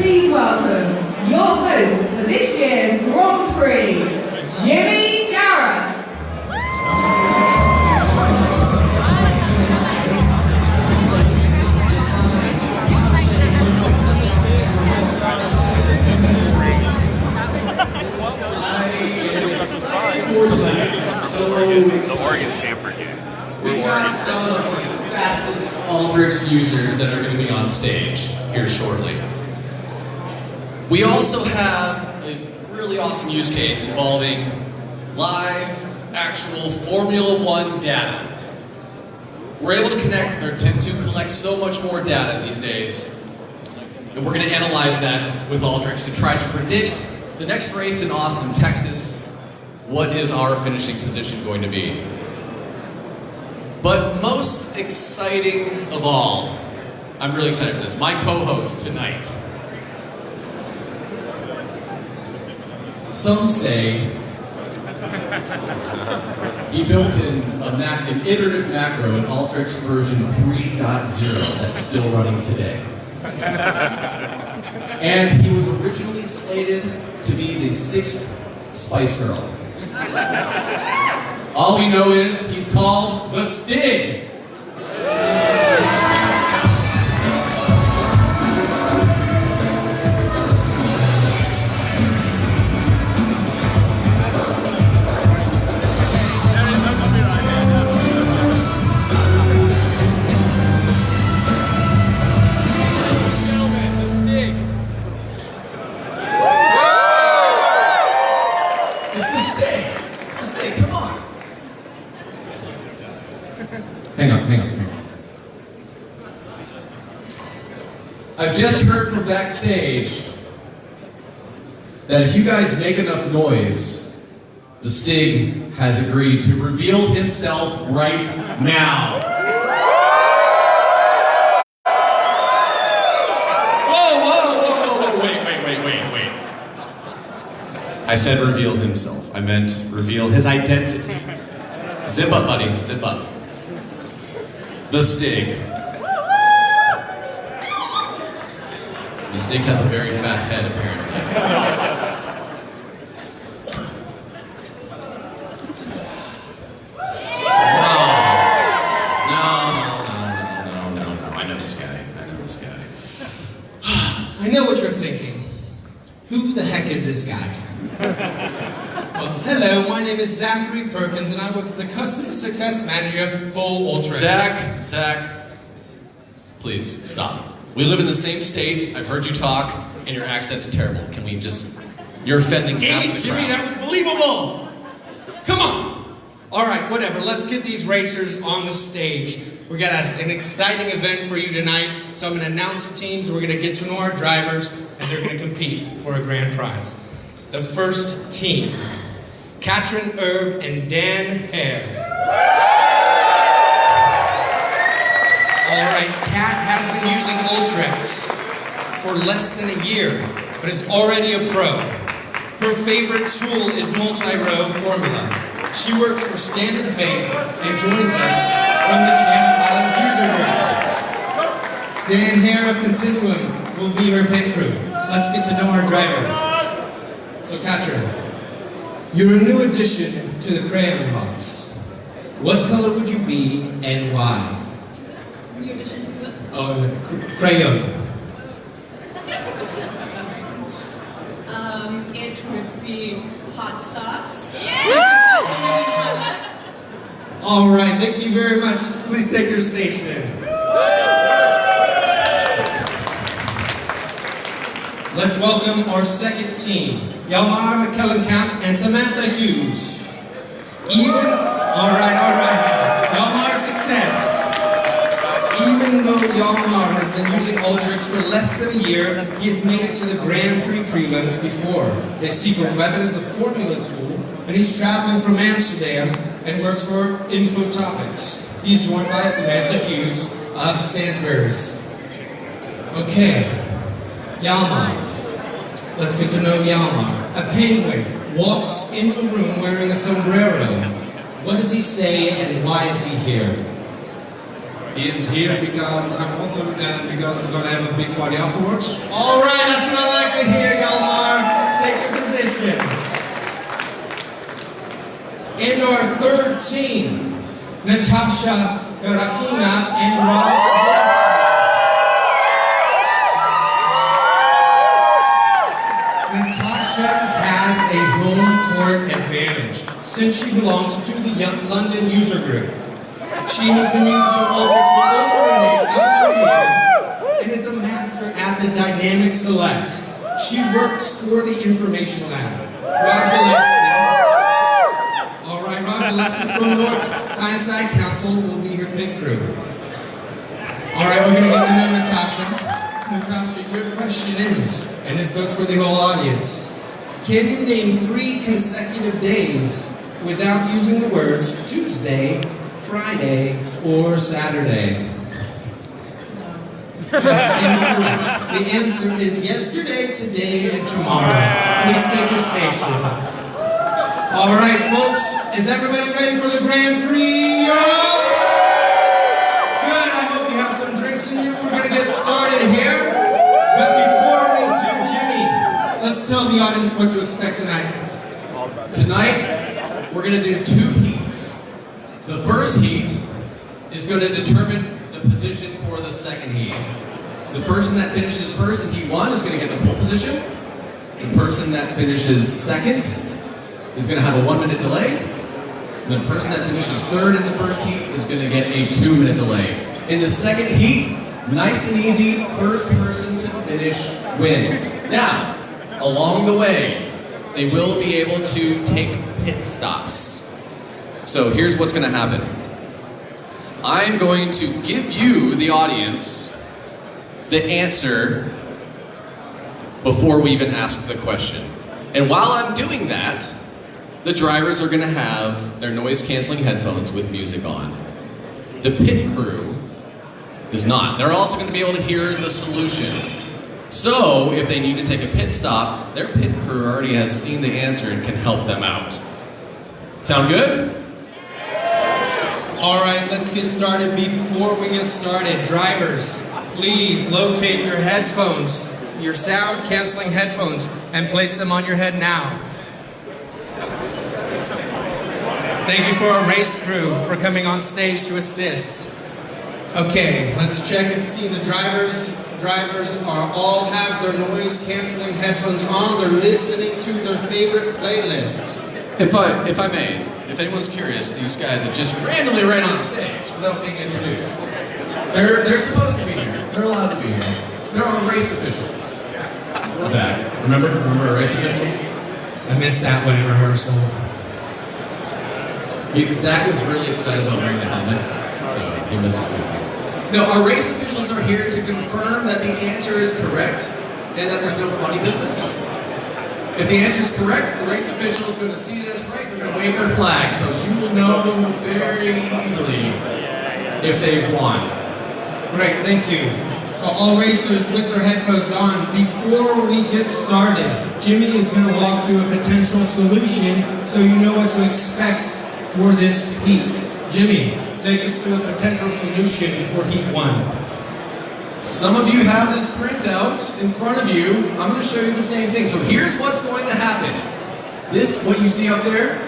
Please welcome your host for this year's Grand Prix, Jimmy Garrett. The Oregon Stanford game. We've got some of the fastest Alteryx users that are going to be on stage here shortly. We also have a really awesome use case involving live, actual Formula One data. We're able to connect, or to collect so much more data these days, and we're going to analyze that with Alteryx to try to predict the next race in Austin, Texas. What is our finishing position going to be? But most exciting of all, I'm really excited for this, my co-host tonight. Some say he built an iterative macro in Alteryx version 3.0 that's still running today. And he was originally slated to be the 6th Spice Girl. All we know is he's called the Stig. Hang on. I've just heard from backstage that if you guys make enough noise, the Stig has agreed to reveal himself right now. Whoa, wait. I said reveal himself. I meant reveal his identity. Zip up, buddy, zip up. The Stig. The Stig has a very fat head, apparently. No. I know this guy. I know what you're thinking. Who the heck is this guy? Well, hello, my name is Zachary Perkins, and I work as a Customer Success Manager for Alteryx. Zach, please, stop. We live in the same state, I've heard you talk, and your accent's terrible. Can we just... You're offending half Dang, the Jimmy, crowd. that was believable! Come on! Alright, whatever, let's get these racers on the stage. We got an exciting event for you tonight, so I'm going to announce the teams, we're going to get to know our drivers, and they're going to compete for a grand prize. The first team, Katrin, Herb, and Dan Hare. Alright, Kat has been using Alteryx for less than a year, but is already a pro. Her favorite tool is multi-row formula. She works for Standard Bank and joins us from the Channel Islands user group. Dan Hare of Continuum will be her pit crew. Let's get to know our driver. So Katrin, you're a new addition to the crayon box. What color would you be and why? New addition to what? Oh, crayon. It would be hot sauce. All right, thank you very much. Please take your station. Let's welcome our second team, Yalmar McKellenkamp and Samantha Hughes. All right. Yalmar, success. Even though Yalmar has been using Alteryx for less than a year, he has made it to the Grand Prix prelims before. His secret weapon is the formula tool, and he's traveling from Amsterdam and works for Infotopics. He's joined by Samantha Hughes of the Sainsburys. Okay, Yalmar. Let's get to know Yalmar. A penguin walks in the room wearing a sombrero. What does he say and why is he here? He is here because I'm also because we're gonna have a big party afterwards. All right, that's what I like to hear, Yalmar. Take your position. And our third team, Natasha Karakina and Rob. Natasha has a home court advantage since she belongs to the London user group. She has been using Alteryx for over a year and is a master at the dynamic select. She works for the information lab. Rob Gillespie. All right, Rob Gillespie from North Tyneside Council will be your pit crew. All right, we're gonna get to know Natasha. Natasha, your question is, and this goes for the whole audience, can you name 3 consecutive days without using the words Tuesday, Friday, or Saturday? That's incorrect. The answer is yesterday, today, and tomorrow. Please take your station. All right, folks, is everybody ready for the Grand Prix? Europe? Good, I hope you have some drinks in you. We're gonna get started here. But before we do, Jimmy, let's tell the audience what to expect tonight. Tonight, we're going to do 2 heats. The first heat is going to determine the position for the second heat. The person that finishes first in heat 1 is going to get the pole position. The person that finishes second is going to have a 1-minute delay. And the person that finishes third in the first heat is going to get a 2-minute delay. In the second heat, nice and easy, first person to finish wins. Now, along the way, they will be able to take pit stops. So here's what's going to happen. I'm going to give you, the audience, the answer before we even ask the question. And while I'm doing that, the drivers are going to have their noise-canceling headphones with music on. The pit crew is not. They're also going to be able to hear the solution. So, if they need to take a pit stop, their pit crew already has seen the answer and can help them out. Sound good? All right, let's get started. Before we get started, drivers, please locate your headphones, your sound canceling headphones, and place them on your head now. Thank you for our race crew for coming on stage to assist. Okay, let's check and see the drivers. Drivers are all have their noise canceling headphones on. They're listening to their favorite playlist. If I may, if anyone's curious, these guys have just randomly ran on stage without being introduced. They're supposed to be here. They're allowed to be here. They're our race officials. Zach, remember our race officials? I missed that one in rehearsal. Zach was really excited about wearing the helmet, so he missed a few things. No, our race officials are here to confirm that the answer is correct and that there's no funny business. If the answer is correct, the race official is going to see that it's right. They're going to wave their flag, so you will know very easily if they've won. Great, thank you. So all racers with their headphones on, before we get started, Jimmy is going to walk through a potential solution so you know what to expect for this heat. Jimmy, take us through a potential solution for heat 1. Some of you have this printout in front of you. I'm going to show you the same thing. So here's what's going to happen. This, what you see up there,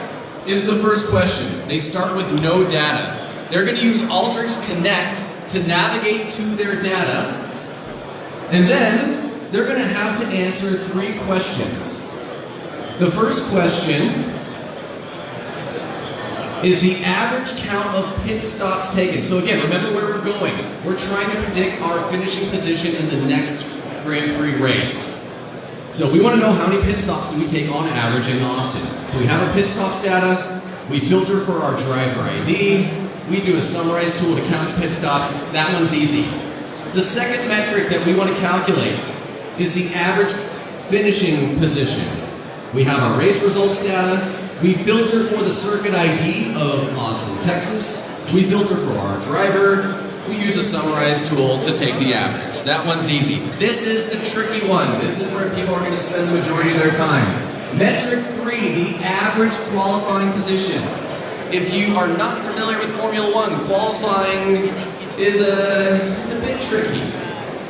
is the first question. They start with no data. They're going to use Alteryx Connect to navigate to their data. And then they're going to have to answer 3 questions. The first question is the average count of pit stops taken. So again, remember where we're going. We're trying to predict our finishing position in the next Grand Prix race. So we want to know how many pit stops do we take on average in Austin. So we have our pit stops data, we filter for our driver ID, we do a summarize tool to count the pit stops. That one's easy. The second metric that we want to calculate is the average finishing position. We have our race results data, we filter for the circuit ID of Austin, Texas. We filter for our driver. We use a summarize tool to take the average. That one's easy. This is the tricky one. This is where people are going to spend the majority of their time. Metric 3, the average qualifying position. If you are not familiar with Formula 1, qualifying is it's a bit tricky.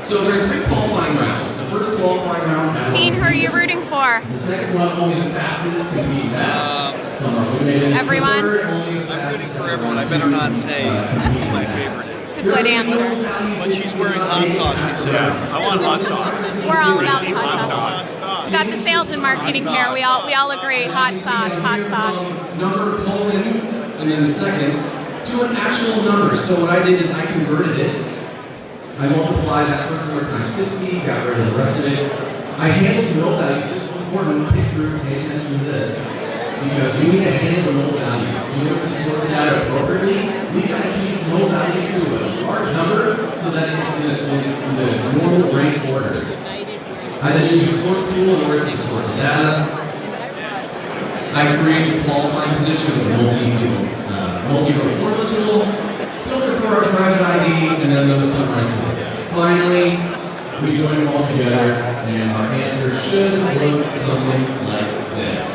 So there are 3 qualifying rounds. The first qualifying round. Dean, who are you rooting for? The second one, only the fastest can beat that. Everyone? I'm rooting for everyone. I better not say who my favorite is. It's a good answer. But she's wearing hot sauce, she says. I want hot sauce. We're all about the hot sauce. We got the sales and marketing here. We all agree. Hot sauce, hot sauce. Number colon, and then the seconds to an actual number. So what I did is I converted it. I multiplied that first number times 60, got rid of the rest of it. I handled null values. This is important. Pick through, pay attention to this. Because we need to handle null values. In order to sort it out appropriately, we got to change null values to a large number so that it's in the normal rank order. I then use a sort tool in order to sort the data. I create the qualifying position with a multi-row formula tool, filter for our private ID, and then another summarize tool. Finally, we join them all together, and our answer should look something like this.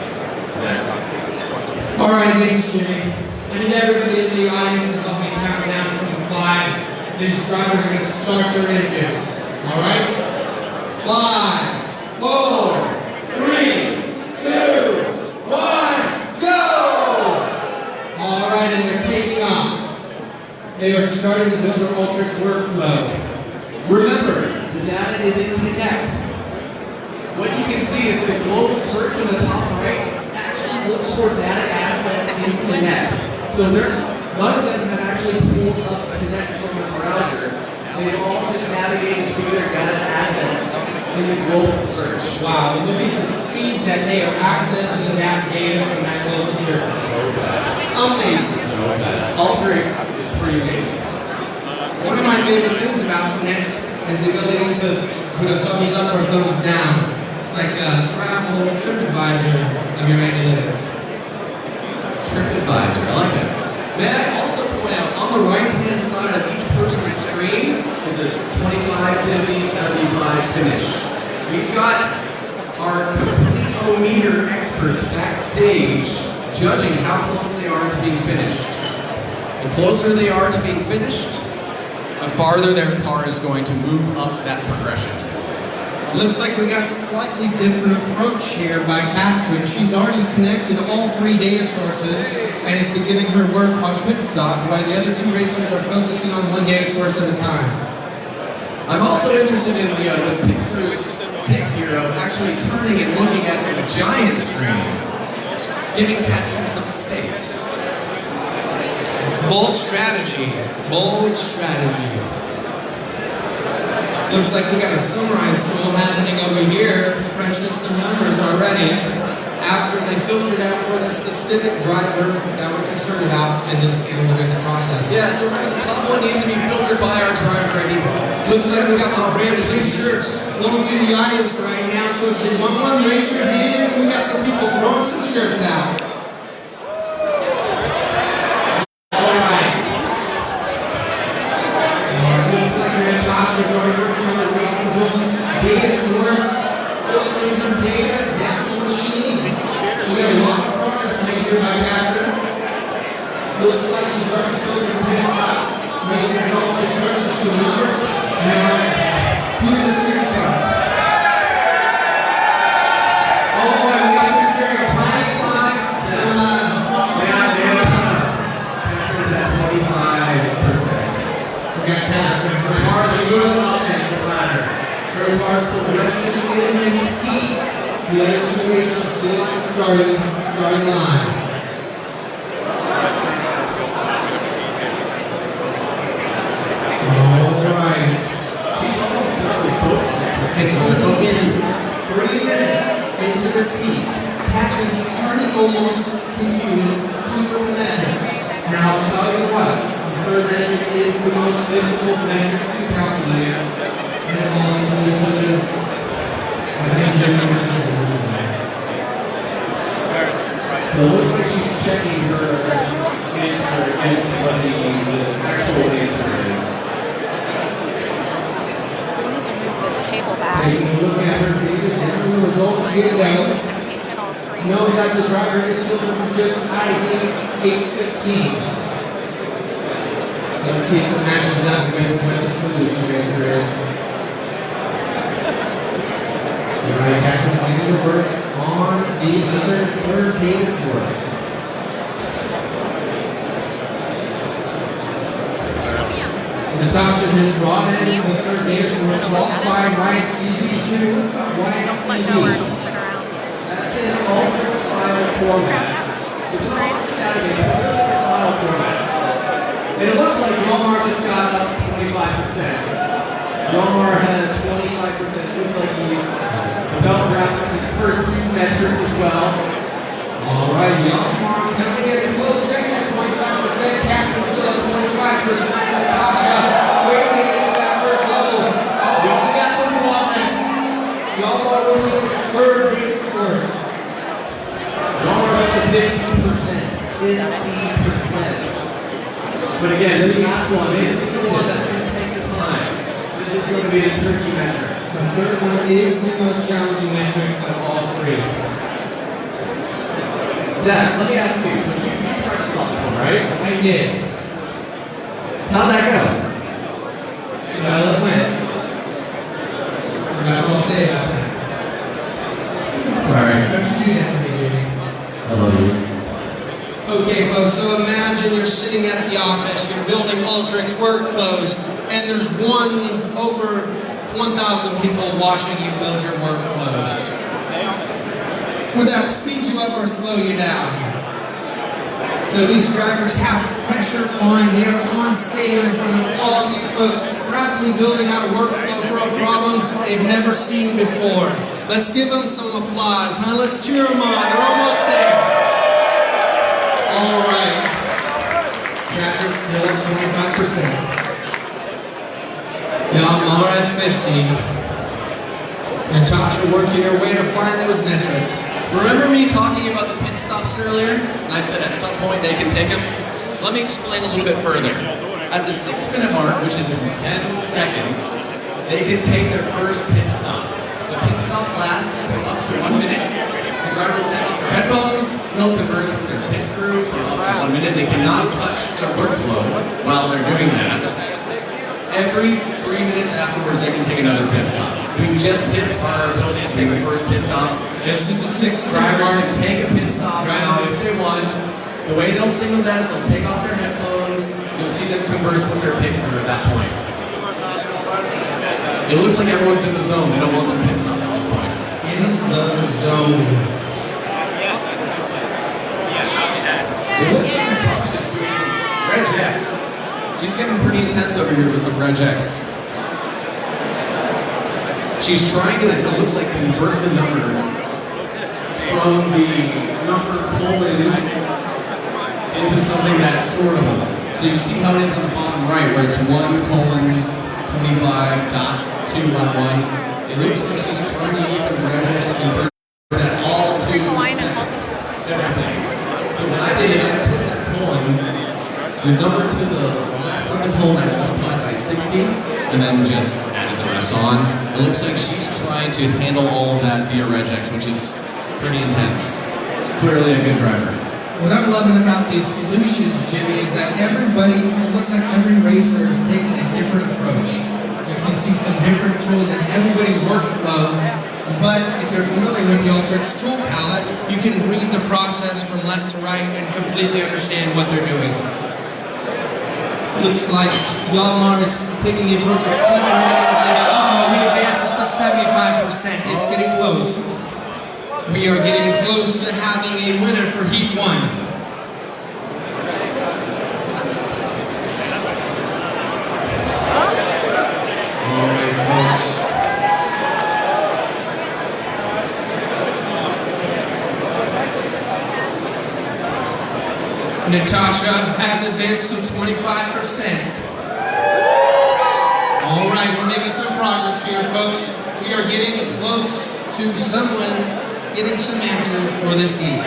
All right, thanks, Jimmy. I need everybody in the audience to help me count down from 5. These drivers are going to start their engines. All right? 5, 4, 3, 2, 1, go! All right, and they're taking off. They are starting to build their Alteryx workflow. Remember, the data is in Connect. What you can see is the global search in the top right actually looks for data assets in Connect. So none of them have actually pulled up Connect from the browser. They've all just navigated to their data assets in the global search. Wow, look at the speed that they are accessing that data from that global search. Amazing. Alteryx is pretty amazing. One of my favorite things about Connect is the ability to put a thumbs up or thumbs down. It's like a travel TripAdvisor of your analytics. TripAdvisor, I like that. May I also point out, on the right-hand side of each person's screen is a 25, 50, 75 finish. We've got our complete-o-meter experts backstage judging how close they are to being finished. The closer they are to being finished, the farther their car is going to move up that progression. Looks like we got a slightly different approach here by Katrin. She's already connected all 3 data sources and is beginning her work on pit stop, while the other 2 racers are focusing on 1 data source at a time. I'm also interested in the pit crew's tip here of actually turning and looking at the giant screen, giving Katrin some space. Bold strategy. Bold strategy. Looks like we got a summarize tool happening over here, crunching some numbers already after they filtered out for the specific driver that we're concerned about in this analytics process. Yeah, so remember the top one needs to be filtered by our driver ID book. Looks like we got some brand new shirts flowing through the audience right now, so if you want one, raise your hand, and we got some people throwing some shirts out. Data source, filtering from data down to what she needs. We got a lot of progress made here by Katrin. Looks like she's starting to filter from pit stops, makes some culture structures to the numbers. Now, who's the trick part? Oh, and we got some trick planning time. Katrin's at 25%. We got Katrin. Cars are good on the stand. Her cars progressing in this heat. The other 2 racers still at the starting line. Alright. She's almost done with both metrics. It's only been 3 minutes into this heat. Katrin's already almost computed 2 metrics. Now I'll tell you what, the third metric is the most difficult metric to calculate. And it also is such a So it looks like she's checking her answer against what the actual answer is. We need to move this table back. taking a look at her data and the results here now. Hit all 3. Know that the driver is filtered from just ID 815. Let's see if it matches up with what the solution answer is. Alright, Katrin, you need to work on the other third data source. Natasha just brought in the third data source, qualified YSCB2. What's up, YSCB? Don't let go or it'll spin around. That's in Alteryx file format. It's an Alteryx database, but really it's a file format. And it looks like Walmart just got up to 25%. Walmart has 25%. Looks like he's about wrapping his first two metrics as well. Alright, Walmart coming in close second at 25%. Katrin still at 25%. Natasha waiting to get to that first level. We got some nuance. Walmart really is third data source. Walmart up to 15%. 15%. But again, this last one, this is the one that's going to take the time. This is going to be the tricky metric. The third one is the most challenging metric of all three. Zach, let me ask you. So you tried to solve this one, right? I did. How'd that go? Well, it went. That's all I'll say about that. Sorry. Don't you do that to me, Jamie? I love you. Okay, folks, so imagine you're sitting at the office, you're building Alteryx workflows, and there's over 1,000 people watching you build your workflows. Would that speed you up or slow you down? So these drivers have pressure on, they are on stage in front of all of you folks, rapidly building out a workflow for a problem they've never seen before. Let's give them some applause, huh? Let's cheer them on, they're almost there. All right. Katrin's still at 25%. Yalmar at 50. Natasha working her way to find those metrics. Remember me talking about the pit stops earlier? And I said at some point they can take them? Let me explain a little bit further. At the 6-minute mark, which is in 10 seconds, they can take their first pit stop. The pit stop lasts for up to 1 minute. The driver will take off their headphones, they'll converse with their pit crew for up to 1 minute. They cannot touch their workflow while they're doing that. Every 3 minutes afterwards, they can take another pit stop. We just hit our ability to take the first pit stop. Just hit the 6th drivers can take a pit stop now if they want. The way they'll signal that is they'll take off their headphones. You'll see them converse with their pit crew at that point. It looks like everyone's in the zone. They don't want their pit stop at this point. In the zone. It looks like Natasha's doing some regex. She's getting pretty intense over here with some regex. She's trying to, it looks like, convert the number from the number colon into something that's sortable. So you see how it is on the bottom right, where it's 1:25.211. It looks like she's trying to use some regex to convert that all to everything. So what I did is I took that colon, the number to the left of the colon I multiplied by 60, and then just added the rest on. It looks like she's trying to handle all of that via regex, which is pretty intense. Clearly a good driver. What I'm loving about these solutions, Jimmy, is that everybody, it looks like every racer is taking a different approach. You can see some different tools in everybody's workflow, but if you're familiar with the Alteryx tool palette, you can read the process from left to right and completely understand what they're doing. Looks like Yalmar is taking the approach of 7 minutes. He advances to 75%. It's getting close. We are getting close to having a winner for Heat 1. All right, folks. Natasha has advanced to 25%. All right, we're making some progress here, folks. We are getting close to someone getting some answers for this heat.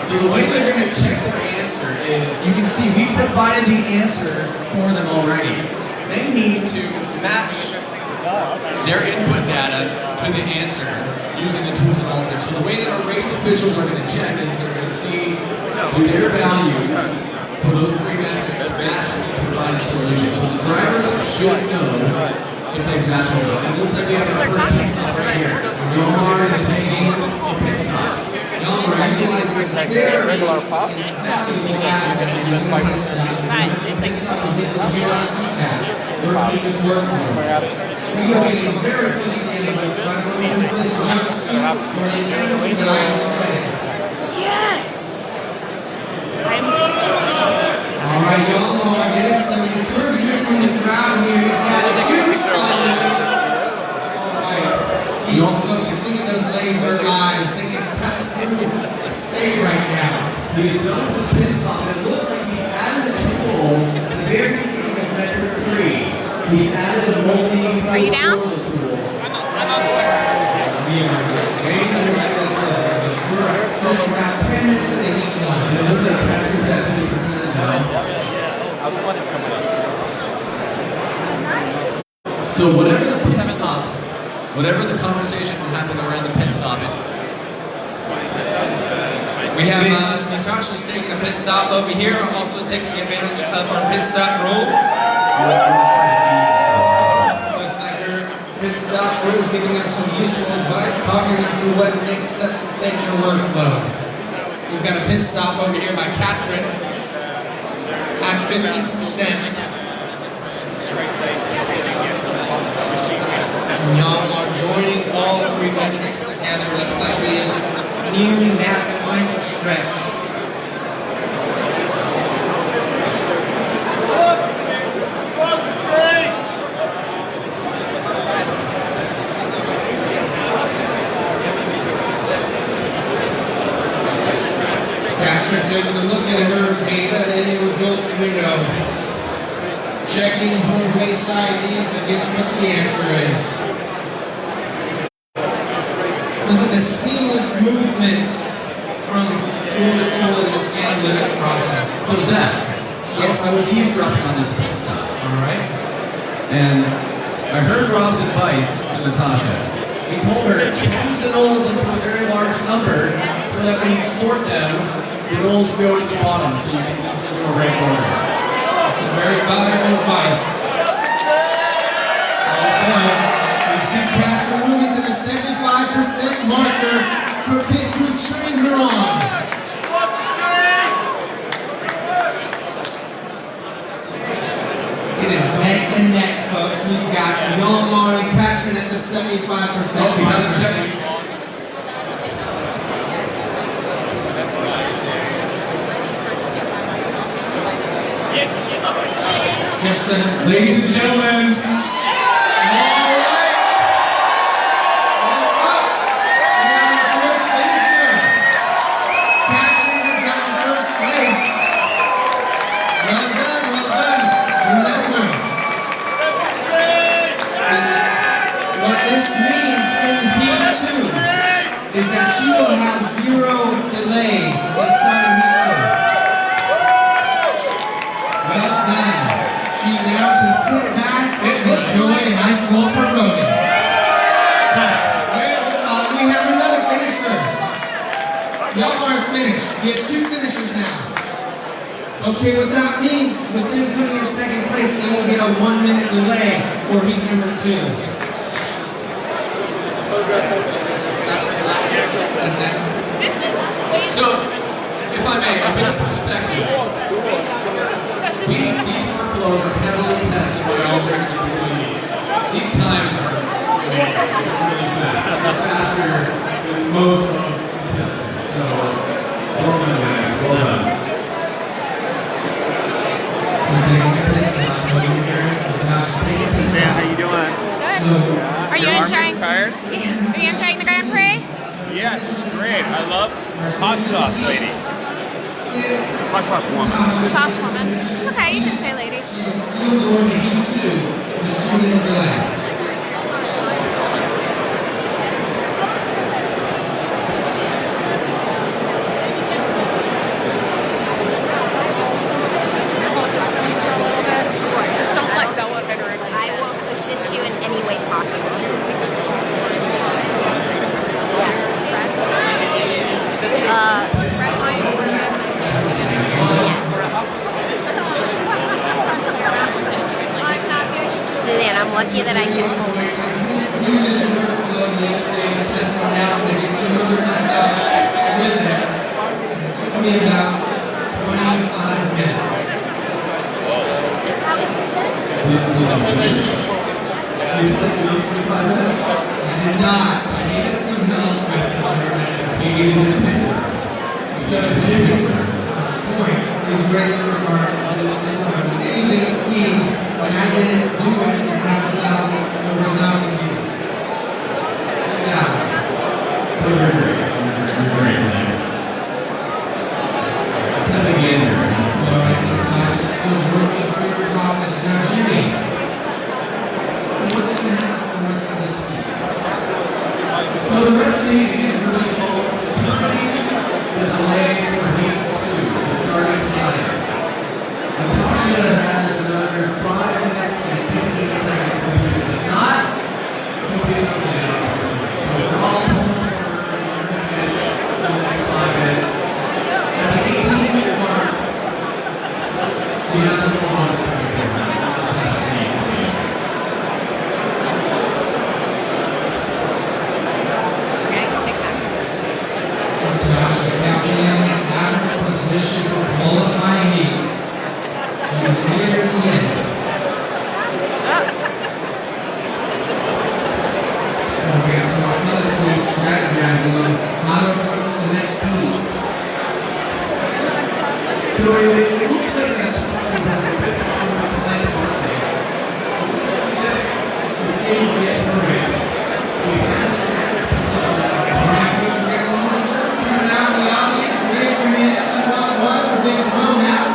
So the way they're going to check their answer is, you can see we provided the answer for them already. They need to match their input data to the answer using the tools of Alteryx. So the way that our race officials are going to check is they're going to see do their values for those three metrics match the provided solution. So the drivers should know if they've matched or not. And it looks like we have our first pit stop right here. Yomar is taking a pit stop. Yomar, I realize it's very regular pop. valuable asset to use the pit stop. Working this workflow. We are getting very close to the end of this. Trying to use this jumpsuit for the energy that I am spreading. Yes! All right, y'all are getting some encouragement from the crowd here. He's got a huge following. All right, he's looking at those laser eyes, thinking, stay right now. He's done with his pit stop, and it looks like he's added a tool at the very beginning of metric 3. He's added a multi. Are you down? Just about 10 minutes of the heat gun. And it looks like Katrin's at 50% now. So whatever the pit stop, whatever the conversation happened around the pit stop, We have Natasha's taking a pit stop over here, also taking advantage of our pit stop rule. Looks like her pit stop rule is giving us some useful advice, talking them through what next step to take in your workflow. We've got a pit stop over here by Katrin at 50%. And y'all are joining all three metrics together. Looks like he is nearing that final stretch. Katrin's able to look at her data in the results window, checking her race IDs against what the answer is. Look at the seamless movement from tool to tool in this analytics process. So Zach, Yes. I was eavesdropping on this pit stop, All right. and I heard Rob's advice to Natasha. He told her to change the nulls into a very large number so that when you sort them, the nulls go to the bottom so you can easily do a rank order. That's a very valuable advice. We see Katrin moving to the 75% marker for pit crew cheering her on. It is neck and neck, folks. We've got Yomar and Katrin at the 75% marker. Just Ladies and gentlemen, is that she will have zero delay in starting heat 2. Well done. She now can sit back and enjoy a nice cold promoting. Wait, hold on. We have another finisher. Yomar's finished. We have 2 finishers now. Okay, what that means, with them coming in second place, they will get a 1-minute delay for heat number 2. That's it. so if I may, a bit of perspective. These workflows are heavily tested by Alteryx and employees. These times are really fast. Faster than most of the testers. So, well done, guys. Well done. Sam, how you doing? Good. Are you Your arms enjoying? tired? Are you enjoying the Grand Prix? Yes, it's great. I love hot sauce lady. Hot sauce woman. Sauce woman. It's okay. You can say lady. I will assist you in any way possible. that I can hold it. Do this workflow the other day to test it out, and you can move myself with it. It took me about 25 minutes. I did not. I needed some help with instead of Jimmy's point, these racers are amazing speeds, but I didn't do it in front of over 1,000 people. Yeah. It's a beginner. So I think Tasha's still working through the process. Now, Jimmy, what's going to happen the rest of this week? So the rest of the week, really called the delay for week 2, the starting times. Natasha has another 5 minutes and 15 seconds to use it. Not she'll be looking at it. So we're all finish the next 5 minutes. At the 18-minute mark, she has a bonus to be there. Position for qualifying heats. She's near the end. Okay, so another team strategizing on how to approach the next heat. So it looks like that's a bit on the plan for say. It's able to get her race. So we have alright, folks, we got some more shirts coming out in the audience. Raise your hand. Being thrown out.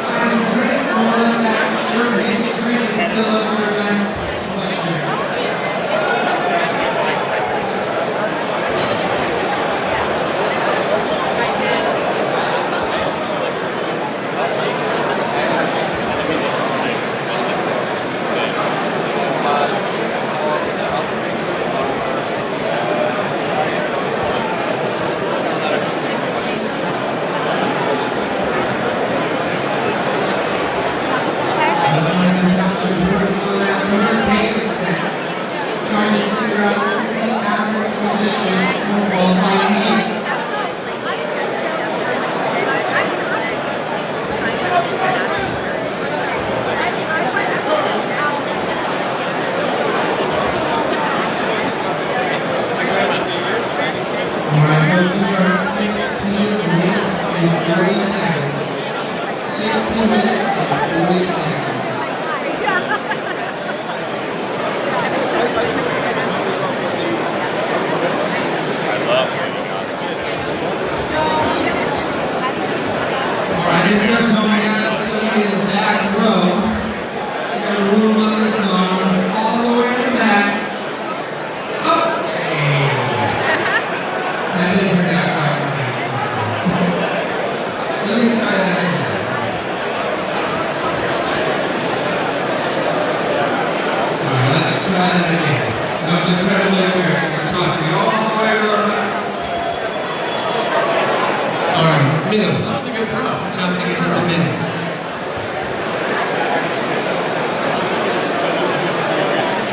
I just drinks all of that. Sure, any drink is still up for your guys' selection.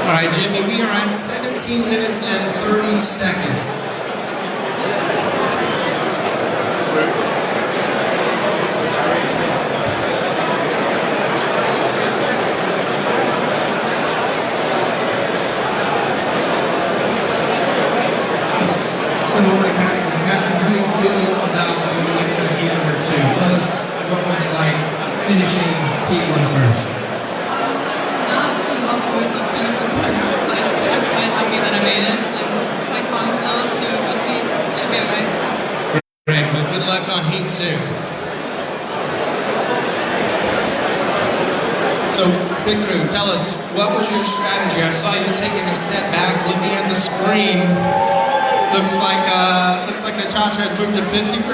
Alright, Jimmy, we are at 17 minutes and 30 seconds. It's the moment of Katrin. Katrin, how do you feel about going into heat number 2? Tell us, what was it like finishing heat 1 first? Afterwards, I'm kind of surprised. I'm quite happy that I made it. I'm quite calm still, so we'll see. Should be alright. Great, well, good luck on heat 2. So, Big Crew, tell us, what was your strategy? I saw you taking a step back, looking at the screen. Looks like Natasha has moved to 50%.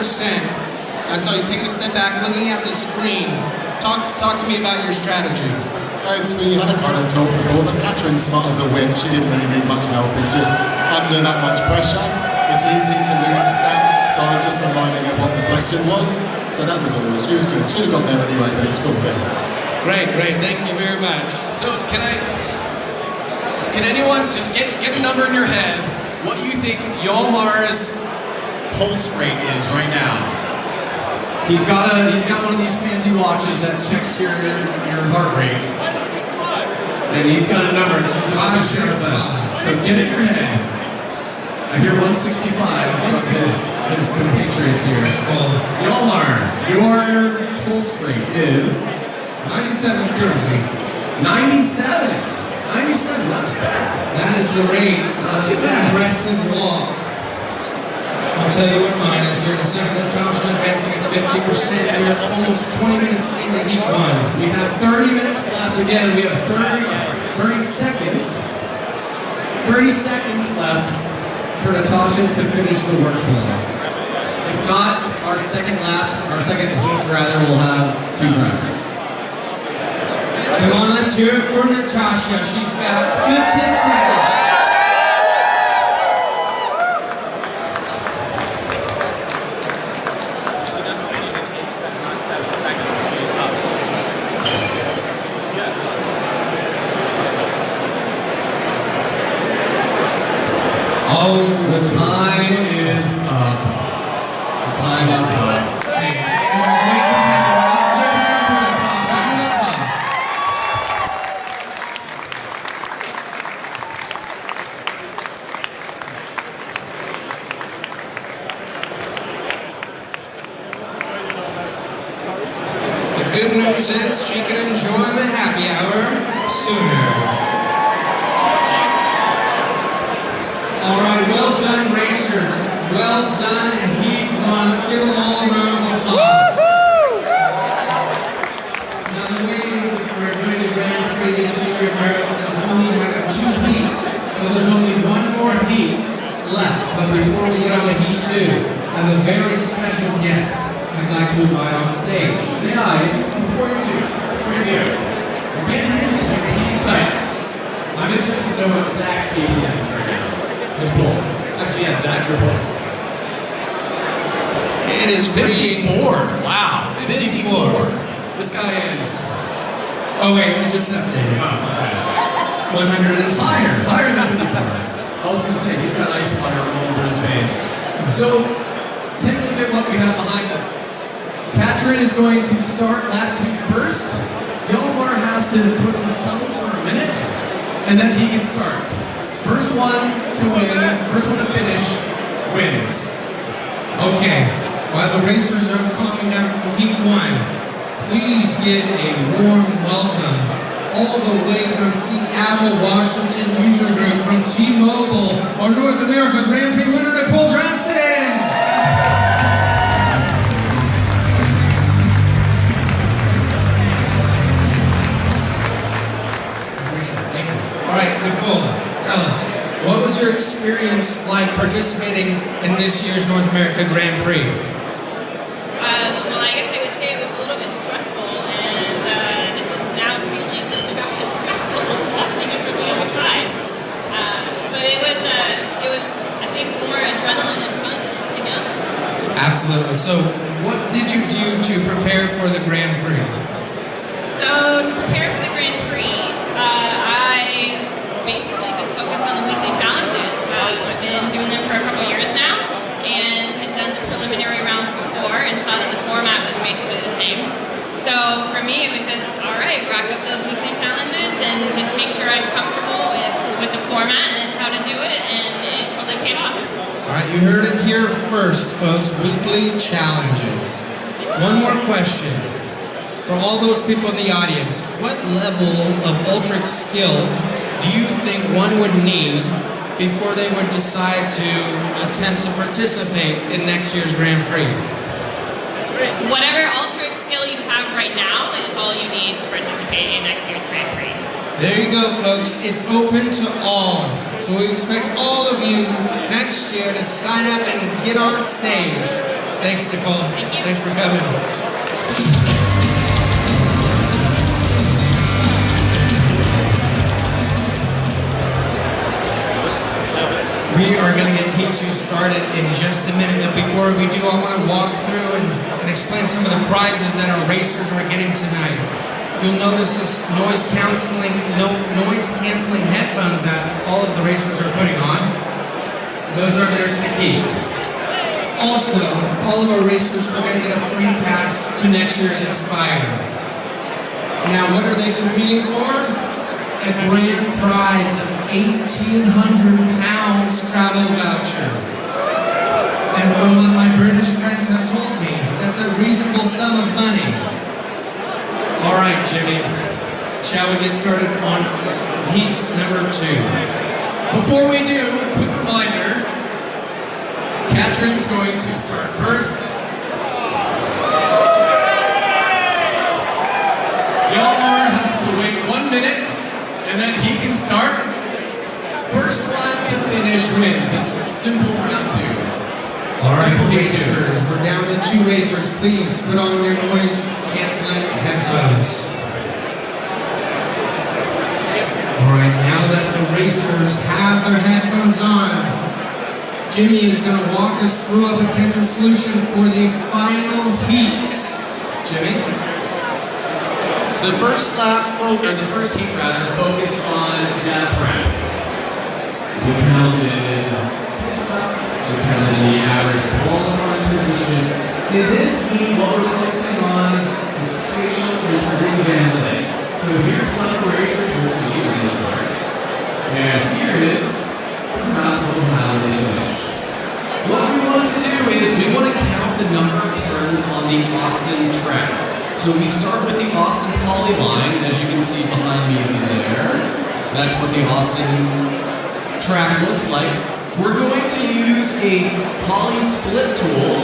I saw you taking a step back, looking at the screen. Talk to me about your strategy. We had a kind of talk before, but Katrin's smart as a whip. She didn't really need much help. It's just under that much pressure, it's easy to lose a step. So I was just reminding her what the question was. So that was all. She was good. She'd have got there anyway, but it's cool. Great. Thank you very much. So can I can anyone just get a number in your head what you think Yolmar's pulse rate is right now? He's got one of these fancy watches that checks your heart rate. And he's got a number that he's about to share with us. So get it in your head. I hear 165. What's his compatriots here? It's called Yolmar. Your pulse rate is 97 currently. 97. 97, not too bad. That is the rate of aggressive walk. I'll tell you what mine is here in a second. Natasha advancing at 50%. We're almost 20 minutes into heat 1. We have 30 minutes left. Again, we have 30 seconds. 30 seconds left for Natasha to finish the workflow. If not, our second heat rather, will have 2 drivers. Come on, let's hear it for Natasha. She's got 15 seconds. Oh, the time is up. The time is up. The good news is she can enjoy the happy hour sooner. All right, well done, racers. Well done in heat 1. Let's give them all a round of applause. Now, the way we're doing the Grand Prix this year, there's only 2 heats, so there's only 1 more heat left. But before we get on to heat 2, I have a very special guest I'd like to invite on stage. Before you do, he's excited. I'm interested to know what Zach's speed is right now. His pulse. Actually, yeah, Zach, your pulse. It is 54. Wow. 54. This guy is... Oh wait, we just updated. Oh, okay. 106. Higher than 54. I was going to say, he's got ice water all over his veins. So, take a look at what we have behind us. Katrin is going to start lap 2 first. Yolmar has to twiddle his thumbs for a minute, and then he can start. First one to win, first one to finish, wins. Okay, while the racers are calming down from heat 1, please give a warm welcome all the way from Seattle, Washington user group from T-Mobile, our North America Grand Prix winner, Nicole Johnson! All right, Nicole, tell us, what was your experience like participating in this year's North America Grand Prix? Well, I guess I would say it was a little bit stressful, and this is now feeling just about as stressful watching it from the other side. But it was, I think, more adrenaline and fun than anything else. Absolutely. So, what did you do to prepare for the Grand Prix? So, to prepare for the Grand Prix, I basically just focused on the weekly challenges. I've been doing them for a couple years now, and had done the preliminary rounds before, and saw that the format was basically the same. So for me, it was just, all right, rack up those weekly challenges, and just make sure I'm comfortable with the format and how to do it, and it totally paid off. All right, you heard it here first, folks. Weekly challenges. One more question. For all those people in the audience, what level of Alteryx skill do you think one would need before they would decide to attempt to participate in next year's Grand Prix? Whatever Alteryx skill you have right now is all you need to participate in next year's Grand Prix. There you go, folks. It's open to all. So we expect all of you next year to sign up and get on stage. Thanks, Nicole. Thank you. Thanks for coming. We are going to get Heat 2 started in just a minute, but before we do, I want to walk through and explain some of the prizes that our racers are getting tonight. you'll notice this noise canceling headphones that all of the racers are putting on. Those are theirs to keep. Also, all of our racers are going to get a free pass to next year's Inspire. Now, what are they competing for? A grand prize of 1,800 pounds travel voucher. And from what my British friends have told me, that's a reasonable sum of money. All right, Jimmy, shall we get started on heat number 2? Before we do, a quick reminder, Katrin's going to start first. Yalmar has to wait 1 minute, and then he can start. First one to finish wins. This was simple round 2. All right, racers, we're down to 2 racers. Please put on your noise canceling headphones. All right, now that the racers have their headphones on, Jimmy is going to walk us through a potential solution for the final heat. Jimmy? The first heat rather, focused on data prep. We counted we counted the average qualifying position. In this heat, what we're focusing on is spatial and predictive analytics. So here's one of the racers we'll see when they start. And here is how they finish. What we want to do is we want to count the number of turns on the Austin track. So we start with the Austin polyline, as you can see behind me over there. That's what the Austin track looks like. We're going to use a poly split tool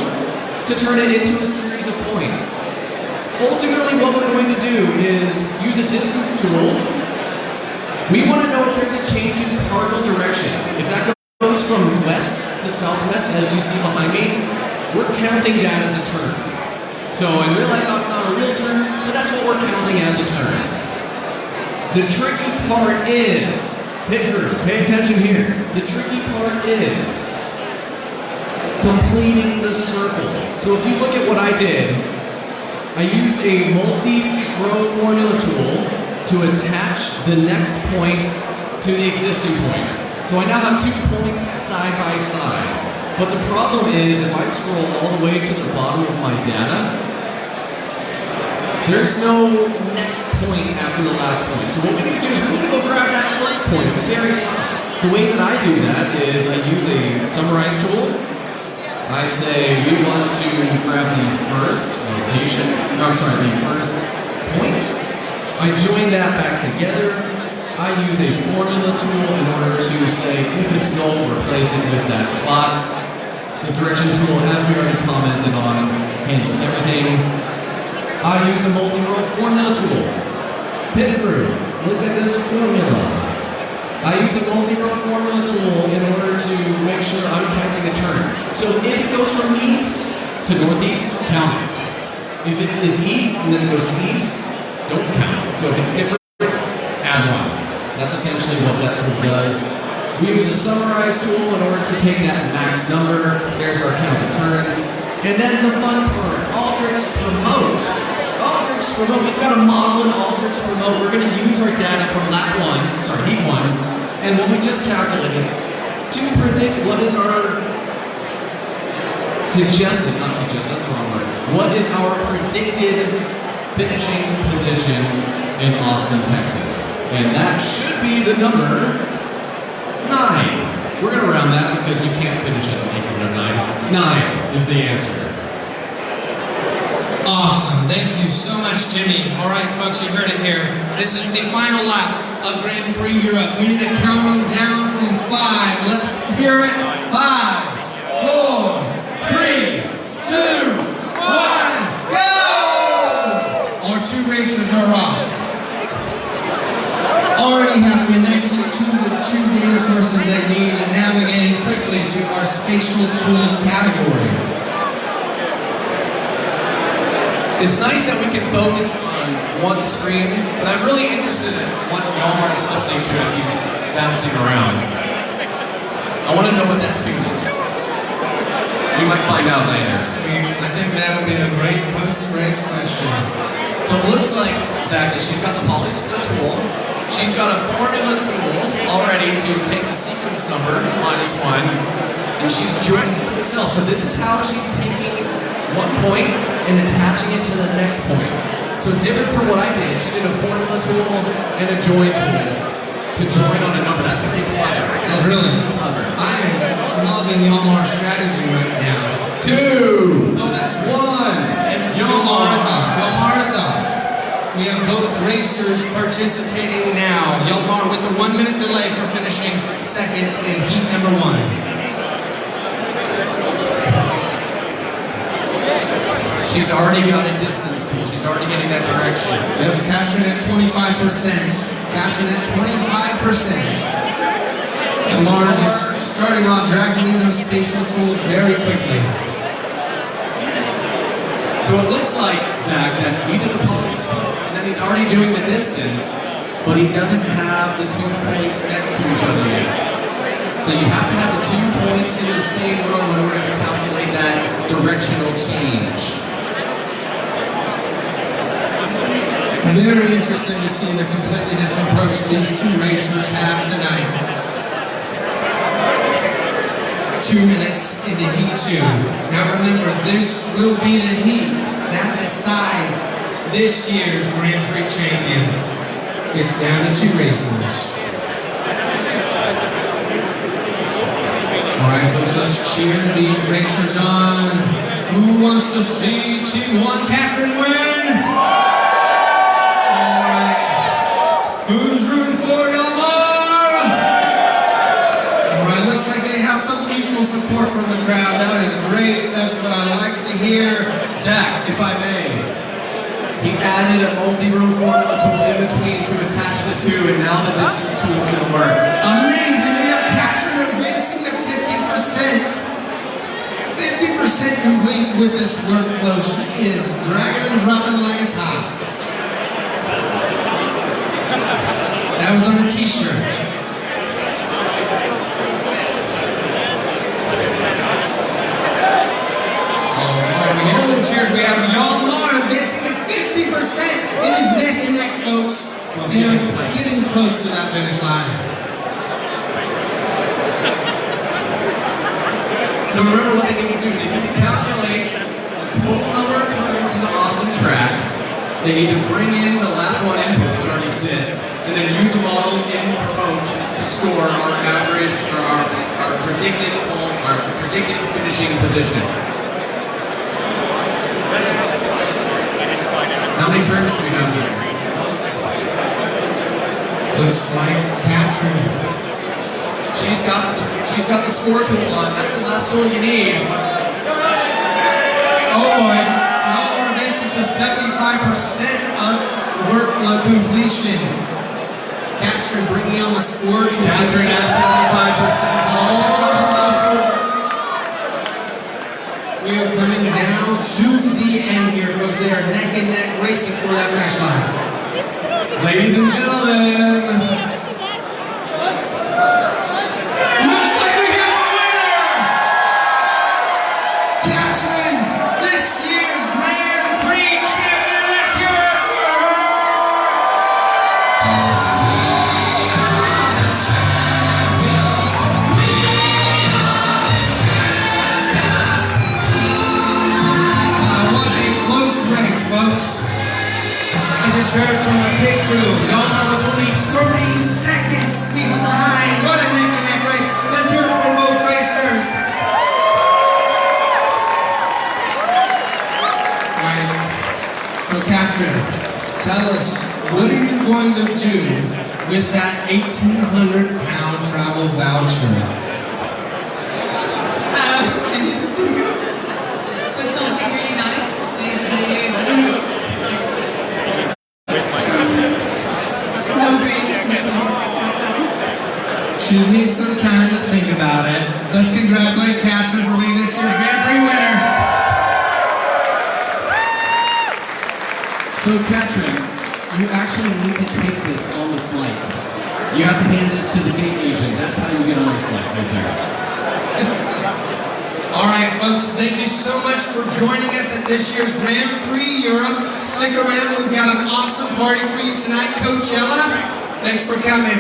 to turn it into a series of points. Ultimately, what we're going to do is use a distance tool. We want to know if there's a change in cardinal direction. If that goes from west to southwest, as you see behind me, we're counting that as a turn. So I realize that's not a real turn, but that's what we're counting as a turn. The tricky part is, pit crew, pay attention here. The tricky part is completing the circle. So if you look at what I did, I used a multi-row formula tool to attach the next point to the existing point. So I now have 2 points side by side. But the problem is, if I scroll all the way to the bottom of my data, there's no next point after the last point. So what we need to do is we need to go grab that first point at the very top. The way that I do that is I use a summarize tool. I say we want to grab the first location, the first point. I join that back together. I use a formula tool in order to say if it's null, replace it with that slot. The direction tool, as we already commented on, handles everything. I use a multi-row formula tool. Pit crew, look at this formula. I use a multi-row formula tool in order to make sure I'm counting the turns. So if it goes from east to northeast, count it. If it is east and then it goes east, don't count it. So if it's different, add 1. That's essentially what that tool does. We use a summarize tool in order to take that max number. There's our count of turns. And then the fun part, Alteryx Remote. Alteryx Remote, we've got a model in Alteryx Remote. We're going to use our data from heat 1, and what we just calculated to predict what is our that's the wrong word. What is our predicted finishing position in Austin, Texas? And that should be the number 9. We're going to round that because you can't finish at an equal of 9. 9 is the answer. Awesome. Thank you so much, Jimmy. All right, folks, you heard it here. This is the final lap of Grand Prix Europe. We need to count them down from 5. Let's hear it. 5, 4, 3, 2, 1, go! Our 2 racers are off. Already have connected to the 2 data sources they need and navigating quickly to our spatial tools category. It's nice that we can focus on one screen, but I'm really interested in what Yalmar's listening to as he's bouncing around. I want to know what that tune is. We might find out later. I think that'll be a great post-race question. So So it looks like, Zach, that she's got the poly split tool. She's got a formula tool already to take the sequence number, -1, and she's joining it to itself. So this is how she's taking one point and attaching it to the next point. So different from what I did. She did a formula tool and a join tool to join on a number. That's pretty clever. That's Really? clever. I am loving Yalmar's strategy right now. 2. Oh, that's 1. And Yalmar is off. Yalmar is off. We have both racers participating now. Yalmar with the 1 minute delay for finishing second in heat number 1. She's already got a distance tool. She's already getting that direction. Yep, Katrin at 25%. Katrin at 25%. Yalmar just starting off dragging in those spatial tools very quickly. So it looks like, Zach, that he did the poly split, and then he's already doing the distance, but he doesn't have the 2 points next to each other yet. So you have to have the 2 points in the same row in order to calculate that directional change. Very interesting to see the completely different approach these two racers have tonight. 2 minutes into heat 2. Now remember, this will be the heat that decides this year's Grand Prix champion. It's down to 2 racers. Alright folks, let's cheer these racers on. Who wants to see Team 1 Katrin win? Who's rooting for Yalmar? Alright, looks like they have some equal support from the crowd. That is great. That's what I like to hear. Zach, if I may, he added a multi-row formula tool in between to attach the 2, and now the distance tool is going to work. Amazing. We have Katrin advancing to 50%. 50% complete with this workflow. She is dragging and dropping like it's hot. That was on a t-shirt. Alright, we hear some cheers. We have Yalmar advancing to 50%. It is neck and neck, folks. They're getting close to that finish line. So remember what they need to do. They need to calculate the total number of times in the Austin track. They need to bring in the lap 1 input, which already exists, and then use a model in promote to score our average or our predicted finishing position. How many turns do we have here? Looks like Katrin. She's got the score tool on. That's the last tool you need. Oh boy. Yalmar advances to 75% of workflow completion. Katrin bringing on the score tool. Katrin has 75%. We are coming down to the end here, folks. They are neck and neck racing for that finish line. Ladies and gentlemen, looks like we have a winner! Katrin, this year's Grand Prix champion. Let's hear it for her! What a close race, folks. I just heard from the pit crew. Yalmar was only 30 seconds behind. What a neck and neck race. Let's hear it from both racers. Alright. So Katrin, tell us, what are you going to do with that 1,800-pound travel voucher? I need to think of something really nice. Maybe, I don't know. She needs some time to think about it. Let's congratulate Katrin for being this year's Grand Prix winner. so Katrin, you actually need to take this on the flight. You have to hand this to the gate agent. That's how you get on the flight right there. All right, folks, thank you so much for joining us at this year's Grand Prix Europe. stick around. We've got an awesome party for you tonight. Coachella, thanks for coming.